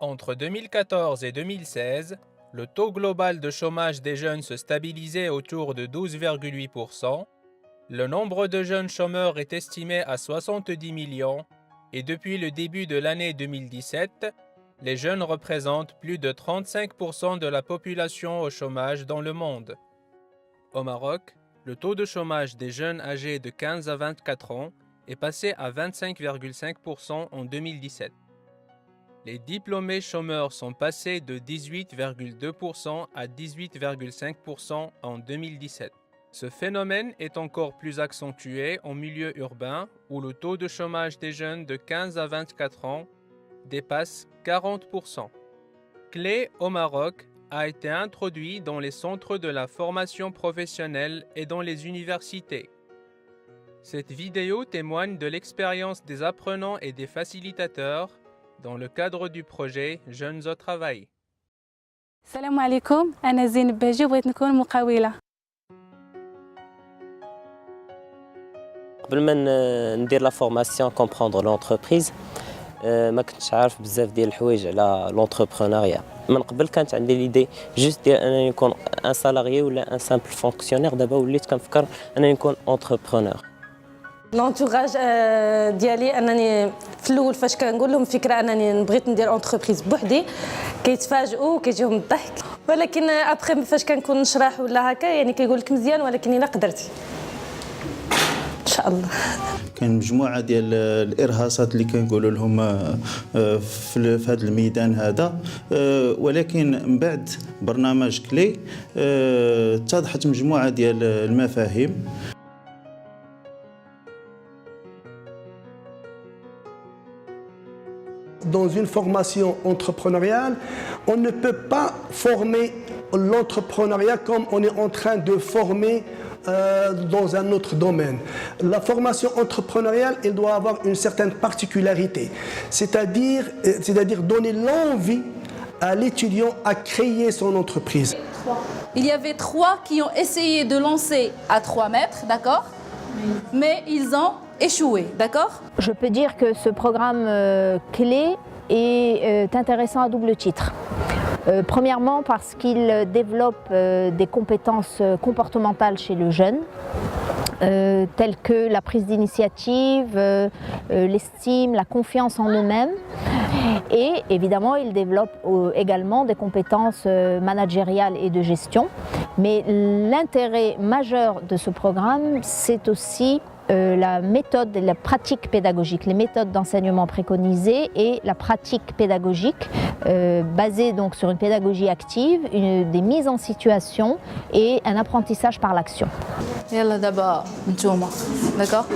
Entre 2014 et 2016, le taux global de chômage des jeunes se stabilisait autour de 12,8%, le nombre de jeunes chômeurs est estimé à 70 millions et depuis le début de l'année 2017, les jeunes représentent plus de 35% de la population au chômage dans le monde. Au Maroc, le taux de chômage des jeunes âgés de 15 à 24 ans est passé à 25,5% en 2017. Les diplômés chômeurs sont passés de 18,2% à 18,5% en 2017. Ce phénomène est encore plus accentué en milieu urbain où le taux de chômage des jeunes de 15 à 24 ans dépasse 40%. Clé au Maroc a été introduit dans les centres de la formation professionnelle et dans les universités. Cette vidéo témoigne de l'expérience des apprenants et des facilitateurs dans le cadre du projet Jeunes au travail. Salam alaikum, أنا زينب باجي بغيت نكون مقاولة. قبل ما ندير لا فورماسيون كومبروندر لونتربريز ما كنتش عارف بزاف ديال الحوايج على لونتربرونيا. من قبل كانت عندي ليدي جوست ديال انني نكون ان سالاريي ولا ان سامبل فونكسيونير. دابا وليت كنفكر انني نكون انتربرونور. لونتوراج ديالي انني في الاول فاش كنقول لهم فكره انني بغيت ندير اونتربريز بوحدي كيتفاجئوا وكيجيهم الضحك، ولكن ابخي فاش كنكون نشرح ولا هكا يعني كيقول لك مزيان ولكن الا قدرتي ان شاء الله. كان مجموعه ديال الارهاصات اللي كنقولوا لهم في هذا الميدان هذا، ولكن من بعد برنامج كلي اتضحت مجموعه ديال المفاهيم. Dans une formation entrepreneuriale, on ne peut pas former l'entrepreneuriat comme on est en train de former dans un autre domaine. La formation entrepreneuriale, elle doit avoir une certaine particularité, c'est-à-dire donner l'envie à l'étudiant à créer son entreprise. Il y avait 3 qui ont essayé de lancer à 3 mètres, d'accord ? Mais ils ont échoué, d'accord ? Je peux dire que ce programme clé est intéressant à double titre. Premièrement parce qu'il développe des compétences comportementales chez le jeune, telles que la prise d'initiative, l'estime, la confiance en eux-mêmes. Et évidemment, il développe également des compétences managériales et de gestion. Mais l'intérêt majeur de ce programme, c'est aussi la méthode et la pratique pédagogique, les méthodes d'enseignement préconisées et la pratique pédagogique basée donc sur une pédagogie active, des mises en situation et un apprentissage par l'action. D'accord.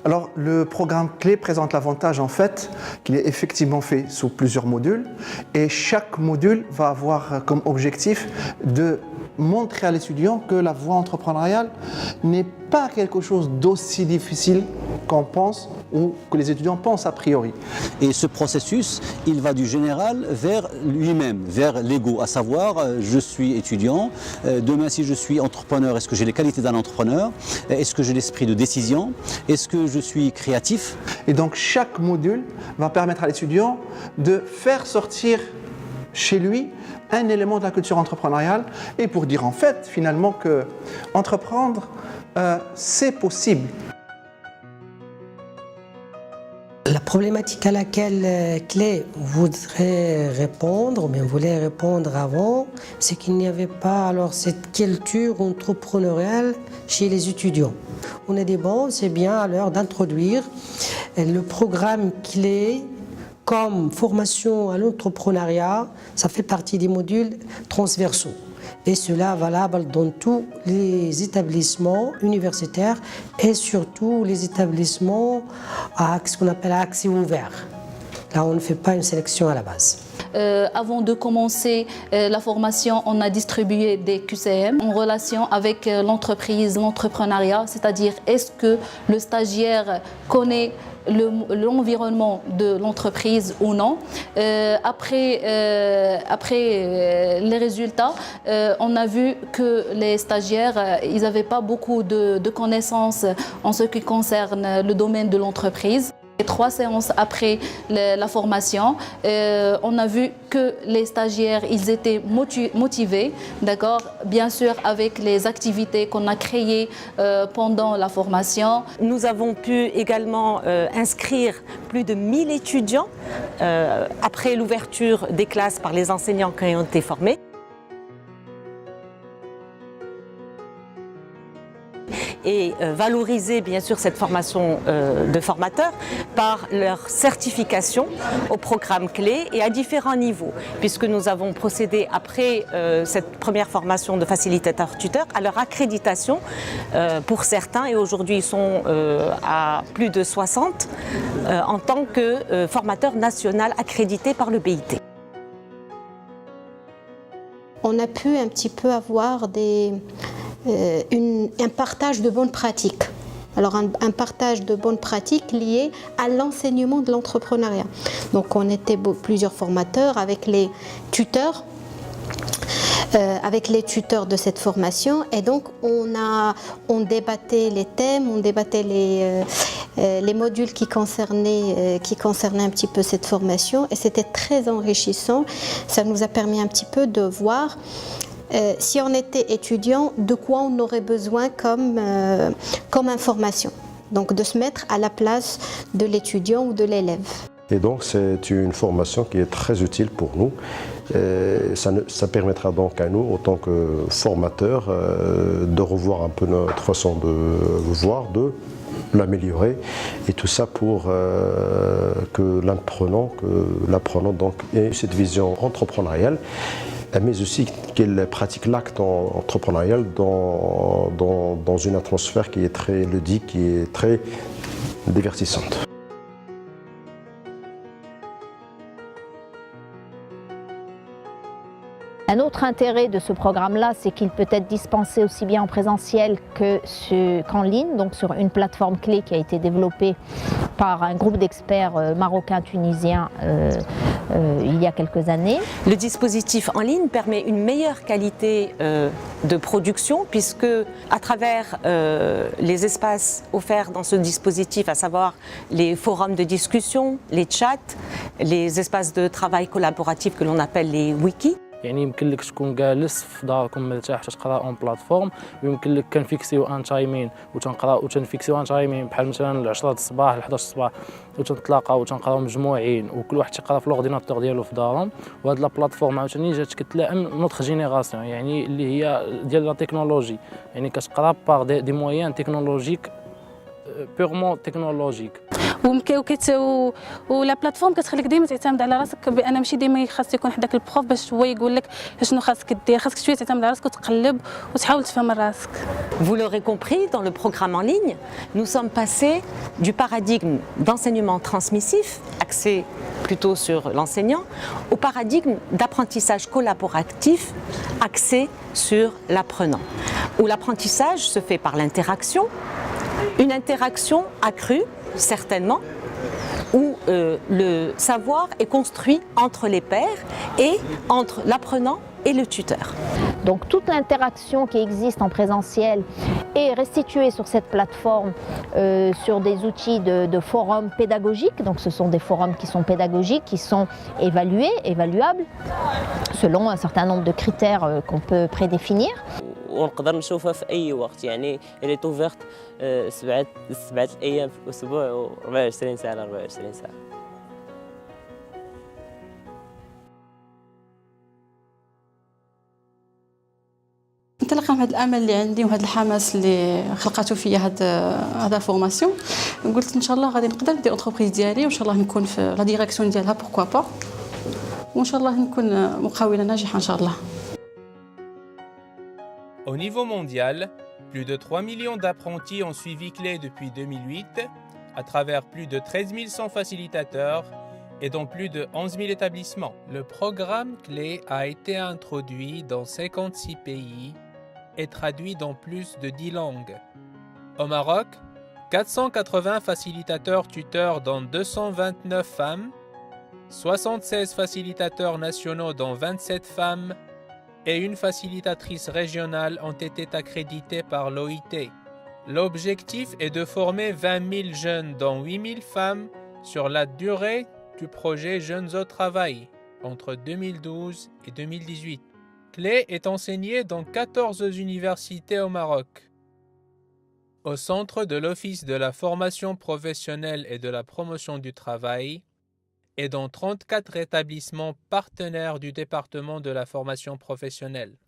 Alors le programme clé présente l'avantage en fait qu'il est effectivement fait sous plusieurs modules et chaque module va avoir comme objectif de montrer à l'étudiant que la voie entrepreneuriale n'est pas quelque chose d'aussi difficile qu'on pense ou que les étudiants pensent a priori. Et ce processus, il va du général vers lui-même, vers l'ego, à savoir je suis étudiant, demain si je suis entrepreneur, est-ce que j'ai les qualités d'un entrepreneur, est-ce que j'ai l'esprit de décision, est-ce que je suis créatif. Et donc chaque module va permettre à l'étudiant de faire sortir chez lui un élément de la culture entrepreneuriale et pour dire en fait finalement que entreprendre c'est possible. La problématique à laquelle Clé voudrait répondre, ou bien voulait répondre avant, c'est qu'il n'y avait pas alors cette culture entrepreneuriale chez les étudiants. On a dit bon, c'est bien à l'heure d'introduire le programme Clé comme formation à l'entrepreneuriat, ça fait partie des modules transversaux. Et cela valable dans tous les établissements universitaires et surtout les établissements à ce qu'on appelle accès ouvert. Là, on ne fait pas une sélection à la base. Avant de commencer la formation, on a distribué des QCM en relation avec l'entreprise, l'entrepreneuriat, c'est-à-dire est-ce que le stagiaire connaît l'environnement de l'entreprise ou non. Après les résultats, on a vu que les stagiaires, ils n'avaient pas beaucoup de connaissances en ce qui concerne le domaine de l'entreprise. 3 séances après la formation, on a vu que les stagiaires, ils étaient motivés, d'accord, bien sûr avec les activités qu'on a créées pendant la formation. Nous avons pu également inscrire plus de 1000 étudiants après l'ouverture des classes par les enseignants qui ont été formés. Et valoriser bien sûr cette formation de formateurs par leur certification au programme clé et à différents niveaux, puisque nous avons procédé après cette première formation de facilitateur-tuteur à leur accréditation pour certains, et aujourd'hui ils sont à plus de 60 en tant que formateur national accrédité par le BIT. On a pu un petit peu avoir un partage de bonnes pratiques. Alors un partage de bonnes pratiques lié à l'enseignement de l'entrepreneuriat. Donc on était plusieurs formateurs avec les tuteurs. De cette formation, et donc on débattait les thèmes, on débattait les modules qui concernaient un petit peu cette formation, et c'était très enrichissant. Ça nous a permis un petit peu de voir si on était étudiant, de quoi on aurait besoin comme information. Donc de se mettre à la place de l'étudiant ou de l'élève. Et donc c'est une formation qui est très utile pour nous. Ça permettra donc à nous, en tant que formateurs, de revoir un peu notre façon de voir, de l'améliorer, et tout ça pour que l'apprenant donc ait cette vision entrepreneuriale, mais aussi qu'elle pratique l'acte entrepreneurial dans une atmosphère qui est très ludique, qui est très divertissante. Un autre intérêt de ce programme-là, c'est qu'il peut être dispensé aussi bien en présentiel qu'en ligne, donc sur une plateforme clé qui a été développée par un groupe d'experts marocains-tunisiens il y a quelques années. Le dispositif en ligne permet une meilleure qualité de production, puisque à travers les espaces offerts dans ce dispositif, à savoir les forums de discussion, les chats, les espaces de travail collaboratif que l'on appelle les wikis, يعني يمكن لك تكون جالس في داركم مرتاح تقرا اون بلاتفورم، ويمكن لك كنفيكسيو ان تايمين وتنقراو وتنفيكسيو ان تايمين بحال مثلا 10 الصباح ل 11 الصباح وتنتلاقاو وتنقراو مجموعين وكل واحد تيقرا في لورديناتور ديالو في دارهم. وهاد لا بلاتفورم عاوتاني جات كتلائم نوتخ جينيراسيون، يعني اللي هي ديال لا تكنولوجي، يعني كتقرا باغ دي مويان تكنولوجيك بيغمون تكنولوجيك. ولا بلاتفورم كتخليك ديما تعتمد على راسك، بان ماشي ديما خاص يكون حداك البروف باش هو يقول لك شنو خاصك دير، خاصك شويه تعتمد على راسك وتقلب وتحاول تفهم راسك. Vous l'aurez compris, dans le programme en ligne, nous sommes passés du paradigme d'enseignement transmissif, axé plutôt sur l'enseignant, au paradigme d'apprentissage collaboratif, axé sur l'apprenant, où l'apprentissage se fait par l'interaction, une interaction accrue, certainement, où le savoir est construit entre les pairs et entre l'apprenant et le tuteur. Donc toute l'interaction qui existe en présentiel est restituée sur cette plateforme sur des outils de forums pédagogiques. Donc ce sont des forums qui sont pédagogiques, qui sont évaluables selon un certain nombre de critères qu'on peut prédéfinir. ونقدر نشوفها في اي وقت، يعني اللي توفرت 7 ايام في الاسبوع و24 ساعه ل 24 ساعه. انطلاقا من هذا الامل اللي عندي وهذا الحماس اللي خلقته فيا هذا الفورماسيون، قلت ان شاء الله غادي نقدر ندير اونتربريز ديالي، وان شاء الله نكون في لا ديريكسيون ديالها بوركوا با، وان شاء الله نكون مقاوله ناجحه ان شاء الله. Au niveau mondial, plus de 3 millions d'apprentis ont suivi CLE depuis 2008, à travers plus de 13 100 facilitateurs et dans plus de 11 000 établissements. Le programme CLE a été introduit dans 56 pays et traduit dans plus de 10 langues. Au Maroc, 480 facilitateurs tuteurs dont 229 femmes, 76 facilitateurs nationaux dont 27 femmes, et une facilitatrice régionale ont été accrédités par l'OIT. L'objectif est de former 20 000 jeunes, dont 8 000 femmes, sur la durée du projet Jeunes au travail entre 2012 et 2018. Clé est enseigné dans 14 universités au Maroc. Au centre de l'Office de la formation professionnelle et de la promotion du travail et dans 34 établissements partenaires du département de la formation professionnelle.